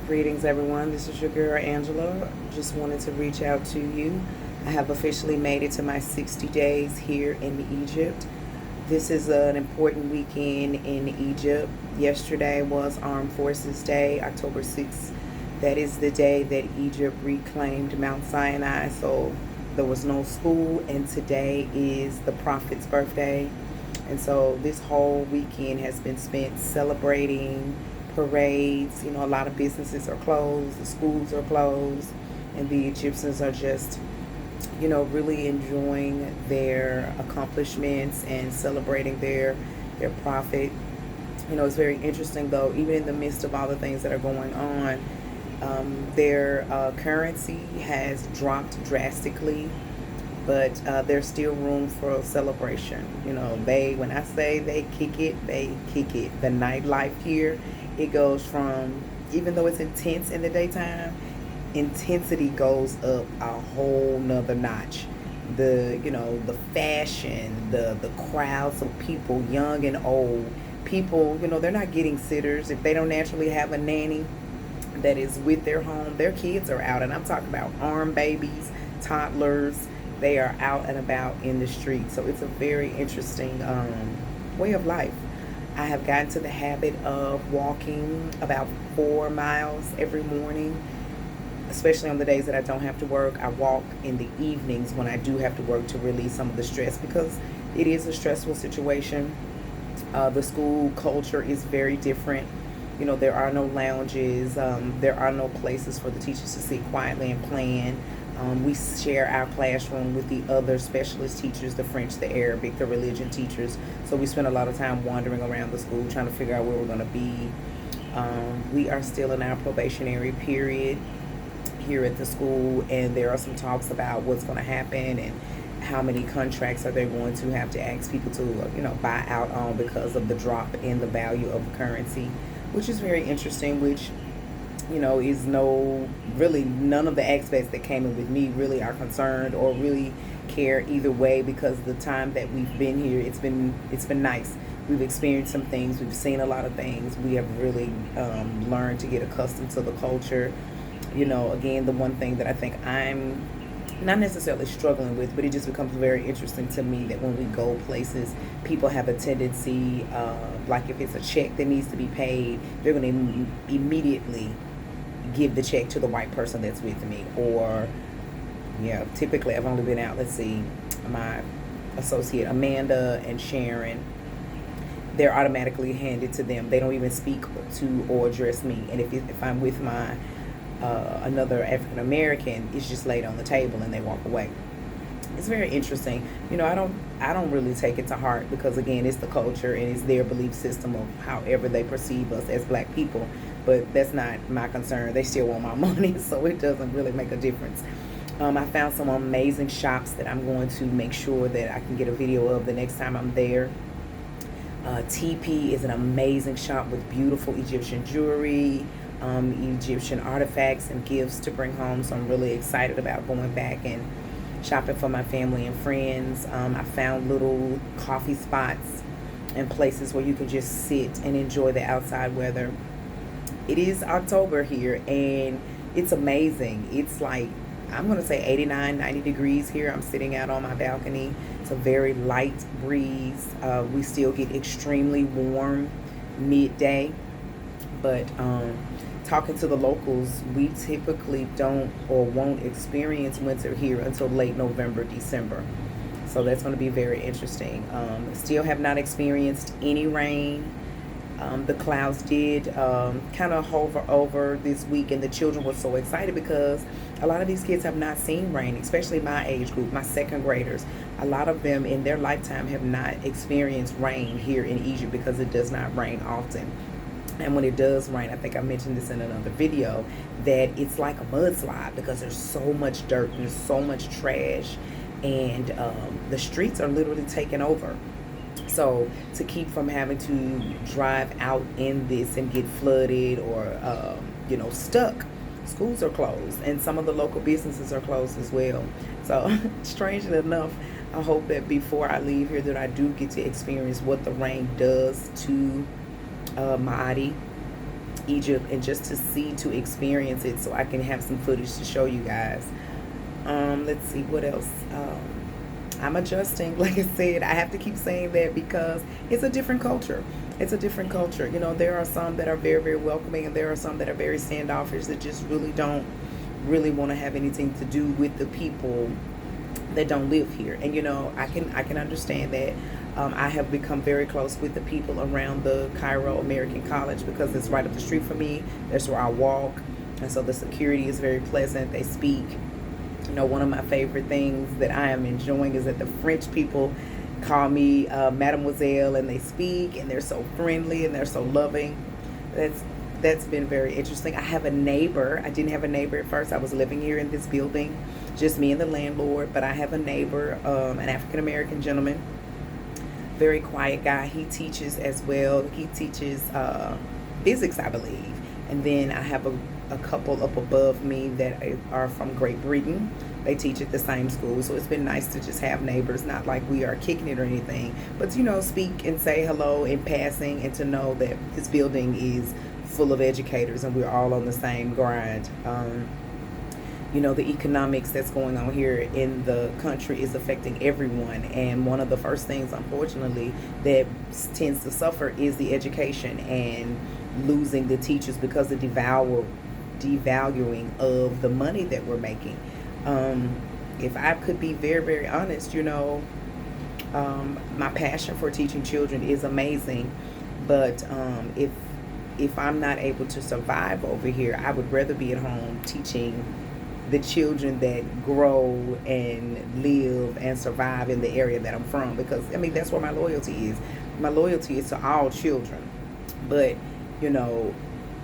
Greetings, everyone. This is your girl Angela. Just wanted to reach out to you. I have officially made it to my 60 days here in Egypt. This is an important weekend in Egypt. Yesterday was Armed Forces Day, October 6th. That is the day that Egypt reclaimed Mount Sinai. So there was no school, and today is the Prophet's birthday. And so this whole weekend has been spent celebrating parades. A lot of businesses are closed, the schools are closed, and the Egyptians are just, really enjoying their accomplishments and celebrating their prophet. It's very interesting though, even in the midst of all the things that are going on, their currency has dropped drastically, but there's still room for celebration. When I say they kick it, they kick it. The nightlife here, it goes from, even though it's intense in the daytime, intensity goes up a whole nother notch. The fashion, the crowds of people, young and old. People, they're not getting sitters. If they don't naturally have a nanny that is with their home, their kids are out. And I'm talking about arm babies, toddlers. They are out and about in the street. So it's a very interesting way of life. I have gotten to the habit of walking about 4 miles every morning, especially on the days that I don't have to work. I walk in the evenings when I do have to work to release some of the stress, because it is a stressful situation. The school culture is very different. There are no lounges. There are no places for the teachers to sit quietly and plan. We share our classroom with the other specialist teachers, the French, the Arabic, the religion teachers. So we spend a lot of time wandering around the school trying to figure out where we're going to be. We are still in our probationary period here at the school, and there are some talks about what's going to happen and how many contracts are they going to have to ask people to, buy out on because of the drop in the value of the currency, which is very interesting, which is really none of the aspects that came in with me really are concerned or really care either way, because the time that we've been here, it's been nice. We've experienced some things, we've seen a lot of things. We have really learned to get accustomed to the culture. Again, the one thing that I think I'm not necessarily struggling with, but it just becomes very interesting to me that when we go places, people have a tendency, like if it's a check that needs to be paid, they're going to immediately give the check to the white person that's with me. Or, typically I've only been out, let's see, my associate Amanda and Sharon, they're automatically handed to them. They don't even speak to or address me. And if I'm with my another African American, it's just laid on the table and they walk away. It's very interesting. I don't really take it to heart, because again, it's the culture and it's their belief system of however they perceive us as black people. But that's not my concern. They still want my money, so it doesn't really make a difference. I found some amazing shops that I'm going to make sure that I can get a video of the next time I'm there. TP is an amazing shop with beautiful Egyptian jewelry, Egyptian artifacts and gifts to bring home. So I'm really excited about going back and shopping for my family and friends. I found little coffee spots and places where you can just sit and enjoy the outside weather. It is October here, and it's amazing. It's like, I'm going to say 89, 90 degrees here. I'm sitting out on my balcony. It's a very light breeze. We still get extremely warm midday, but talking to the locals, we typically don't or won't experience winter here until late November, December. So that's going to be very interesting. Still have not experienced any rain. The clouds did kind of hover over this week, and the children were so excited because a lot of these kids have not seen rain, especially my age group, my second graders. A lot of them in their lifetime have not experienced rain here in Egypt because it does not rain often. And when it does rain, I think I mentioned this in another video, that it's like a mudslide because there's so much dirt and there's so much trash, and the streets are literally taken over. So to keep from having to drive out in this and get flooded or stuck, schools are closed, and some of the local businesses are closed as well. So strangely enough, I hope that before I leave here that I do get to experience what the rain does to Maadi. Egypt, and just to experience it, so I can have some footage to show you guys. Let's see what else. I'm adjusting. Like I said, I have to keep saying that because it's a different culture. It's a different culture. You know, there are some that are very, very welcoming, and there are some that are very standoffish, that just really don't really want to have anything to do with the people that don't live here. And you know, I can understand that. I have become very close with the people around the Cairo American College because it's right up the street from me. That's where I walk, and so the security is very pleasant. They speak. You know, one of my favorite things that I am enjoying is that the French people call me Mademoiselle, and they speak, and they're so friendly and they're so loving. That's been very interesting. I have a neighbor. I didn't have a neighbor at first. I was living here in this building, just me and the landlord. But I have a neighbor, an African American gentleman, very quiet guy. He teaches as well. He teaches physics, I believe. And then I have a couple up above me that are from Great Britain. They teach at the same school, so it's been nice to just have neighbors, not like we are kicking it or anything, but you know, speak and say hello in passing, and to know that this building is full of educators and we're all on the same grind. You know, the economics that's going on here in the country is affecting everyone, and one of the first things, unfortunately, that tends to suffer is the education and losing the teachers because of devaluing of the money that we're making. If I could be very, very honest, you know, my passion for teaching children is amazing, but if I'm not able to survive over here, I would rather be at home teaching the children that grow and live and survive in the area that I'm from, because I mean, that's where my loyalty is. My loyalty is to all children. But you know,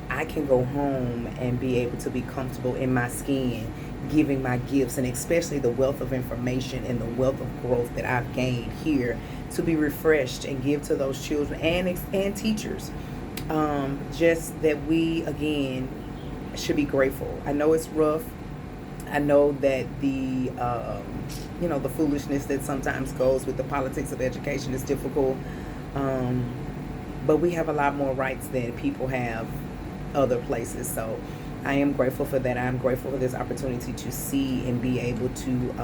I can go home and be able to be comfortable in my skin, giving my gifts, and especially the wealth of information and the wealth of growth that I've gained here, to be refreshed and give to those children and teachers. Just that we again should be grateful. I know it's rough. I know that the you know, the foolishness that sometimes goes with the politics of education is difficult, but we have a lot more rights than people have other places. So I am grateful for that. I'm grateful for this opportunity to see and be able to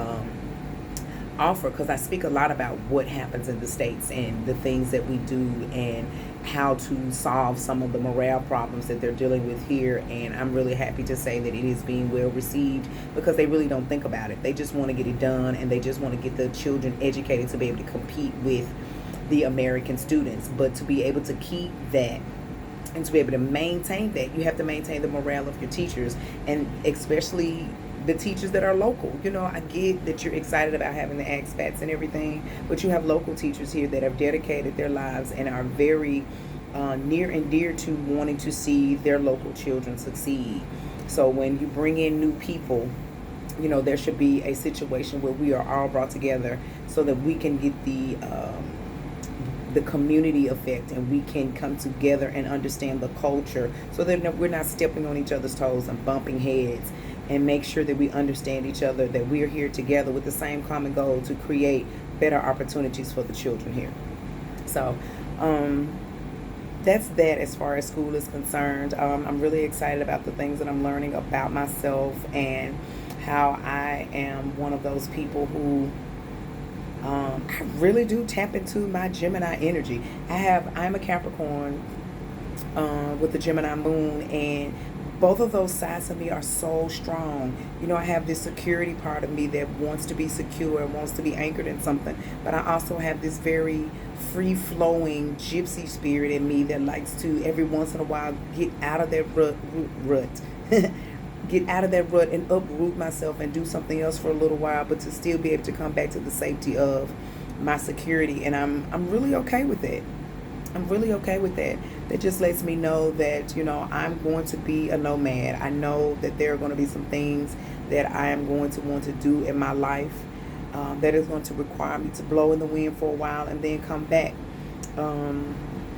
offer, because I speak a lot about what happens in the States and the things that we do and how to solve some of the morale problems that they're dealing with here. And I'm really happy to say that it is being well received, because they really don't think about it. They just want to get it done, and they just want to get the children educated to be able to compete with the American students. But to be able to keep that and to be able to maintain that, you have to maintain the morale of your teachers, and especially the teachers that are local. You know, I get that you're excited about having the expats and everything, but you have local teachers here that have dedicated their lives and are very near and dear to wanting to see their local children succeed. So when you bring in new people, you know, there should be a situation where we are all brought together so that we can get the community effect, and we can come together and understand the culture, so that we're not stepping on each other's toes and bumping heads, and make sure that we understand each other, that we're here together with the same common goal to create better opportunities for the children here. So that's that as far as school is concerned. I'm really excited about the things that I'm learning about myself, and how I am one of those people who I really do tap into my Gemini energy. I'm a Capricorn with the Gemini moon, and both of those sides of me are so strong. You know, I have this security part of me that wants to be secure and wants to be anchored in something, but I also have this very free-flowing gypsy spirit in me that likes to every once in a while get out of that rut get out of that rut and uproot myself and do something else for a little while, but to still be able to come back to the safety of my security. And I'm really okay with it. I'm really okay with that. That just lets me know that, you know, I'm going to be a nomad. I know that there are going to be some things that I am going to want to do in my life that is going to require me to blow in the wind for a while and then come back.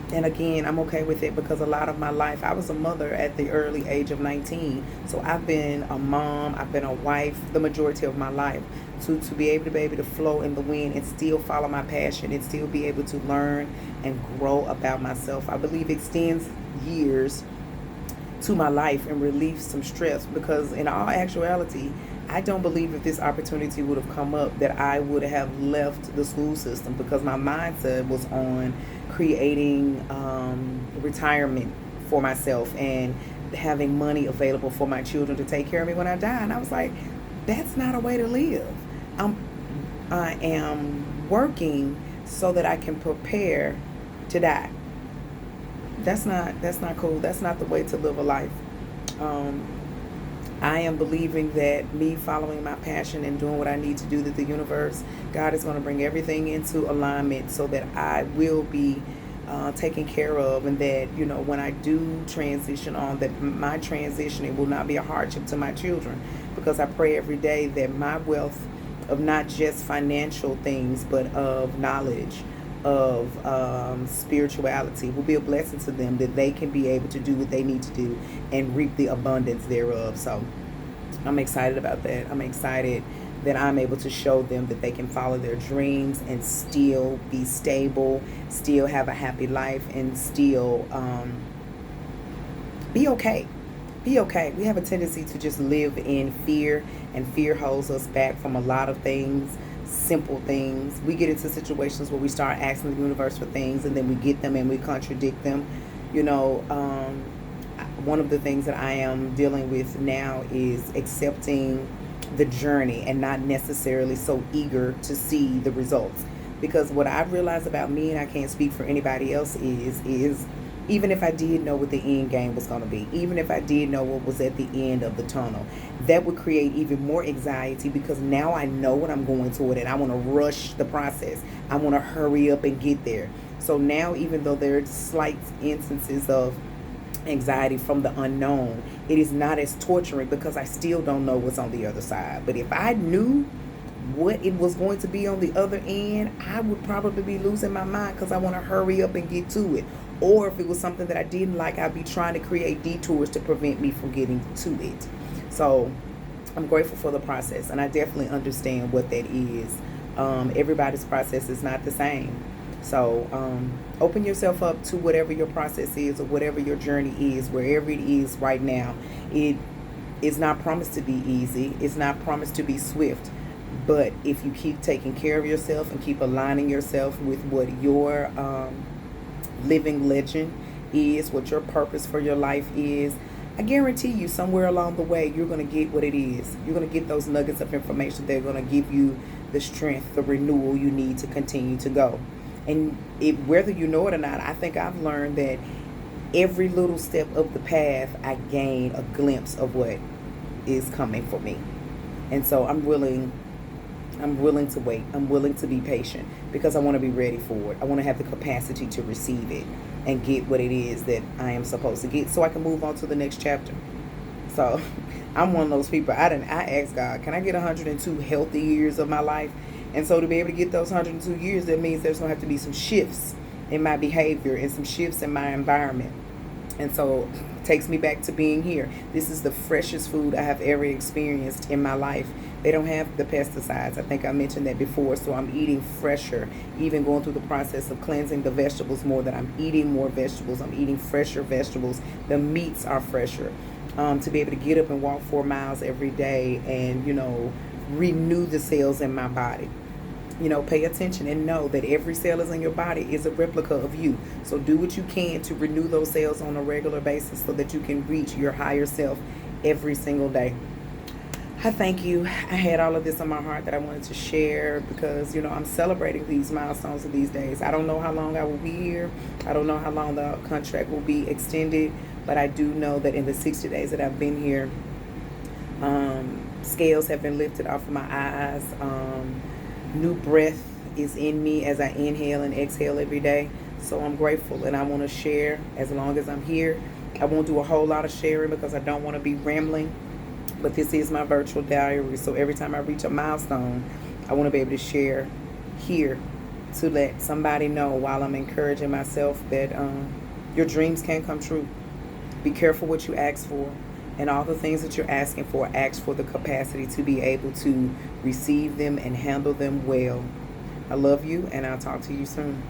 And again, I'm okay with it, because a lot of my life, I was a mother at the early age of 19. So I've been a mom, I've been a wife the majority of my life. To be able to flow in the wind and still follow my passion and still be able to learn and grow about myself, I believe extends years to my life and relieve some stress, because in all actuality, I don't believe if this opportunity would have come up that I would have left the school system, because my mindset was on creating retirement for myself and having money available for my children to take care of me when I die. And I was like, that's not a way to live. I'm, I am working so that I can prepare to die. That's not cool. That's not the way to live a life. Um, I am believing that me following my passion and doing what I need to do, that the universe, God is going to bring everything into alignment so that I will be taken care of, and that, you know, when I do transition on, that my transition, it will not be a hardship to my children, because I pray every day that my wealth of not just financial things but of knowledge, of spirituality, will be a blessing to them, that they can be able to do what they need to do and reap the abundance thereof. So I'm excited about that. I'm excited that I'm able to show them that they can follow their dreams and still be stable, still have a happy life, and still be okay. Be okay. We have a tendency to just live in fear, and fear holds us back from a lot of things, simple things. We get into situations where we start asking the universe for things, and then we get them and we contradict them. You know, one of the things that I am dealing with now is accepting the journey and not necessarily so eager to see the results. Because what I've realized about me, and I can't speak for anybody else, is even if I did know what the end game was going to be, even if I did know what was at the end of the tunnel, that would create even more anxiety, because now I know what I'm going toward and I want to rush the process. I want to hurry up and get there. So now, even though there are slight instances of anxiety from the unknown, it is not as torturing, because I still don't know what's on the other side. But if I knew what it was going to be on the other end, I would probably be losing my mind, because I want to hurry up and get to it. Or if it was something that I didn't like, I'd be trying to create detours to prevent me from getting to it. So I'm grateful for the process, and I definitely understand what that is. Everybody's process is not the same. So open yourself up to whatever your process is, or whatever your journey is, wherever it is right now. It is not promised to be easy. It's not promised to be swift. But if you keep taking care of yourself and keep aligning yourself with what your living legend is, what your purpose for your life is, I guarantee you somewhere along the way you're going to get what it is. You're going to get those nuggets of information that are going to give you the strength, the renewal you need to continue to go. And whether you know it or not, I think I've learned that every little step of the path, I gain a glimpse of what is coming for me. And so I'm willing to wait. I'm willing to be patient, because I want to be ready for it. I want to have the capacity to receive it and get what it is that I am supposed to get, so I can move on to the next chapter. So I'm one of those people. I asked God, can I get 102 healthy years of my life? And so to be able to get those 102 years, that means there's going to have to be some shifts in my behavior and some shifts in my environment. And so it takes me back to being here. This is the freshest food I have ever experienced in my life. They don't have the pesticides. I think I mentioned that before. So I'm eating fresher, even going through the process of cleansing the vegetables more, that I'm eating more vegetables. I'm eating fresher vegetables. The meats are fresher. To be able to get up and walk 4 miles every day and, you know, renew the cells in my body. You know, pay attention and know that every cell is in your body is a replica of you. So do what you can to renew those cells on a regular basis so that you can reach your higher self every single day. I thank you. I had all of this on my heart that I wanted to share, because, you know, I'm celebrating these milestones of these days. I don't know how long I will be here. I don't know how long the contract will be extended, but I do know that in the 60 days that I've been here, scales have been lifted off of my eyes. New breath is in me as I inhale and exhale every day. So I'm grateful, and I want to share as long as I'm here. I won't do a whole lot of sharing because I don't want to be rambling, but this is my virtual diary. So every time I reach a milestone, I want to be able to share here to let somebody know, while I'm encouraging myself, that your dreams can come true. Be careful what you ask for. And all the things that you're asking for, ask for the capacity to be able to receive them and handle them well. I love you, and I'll talk to you soon.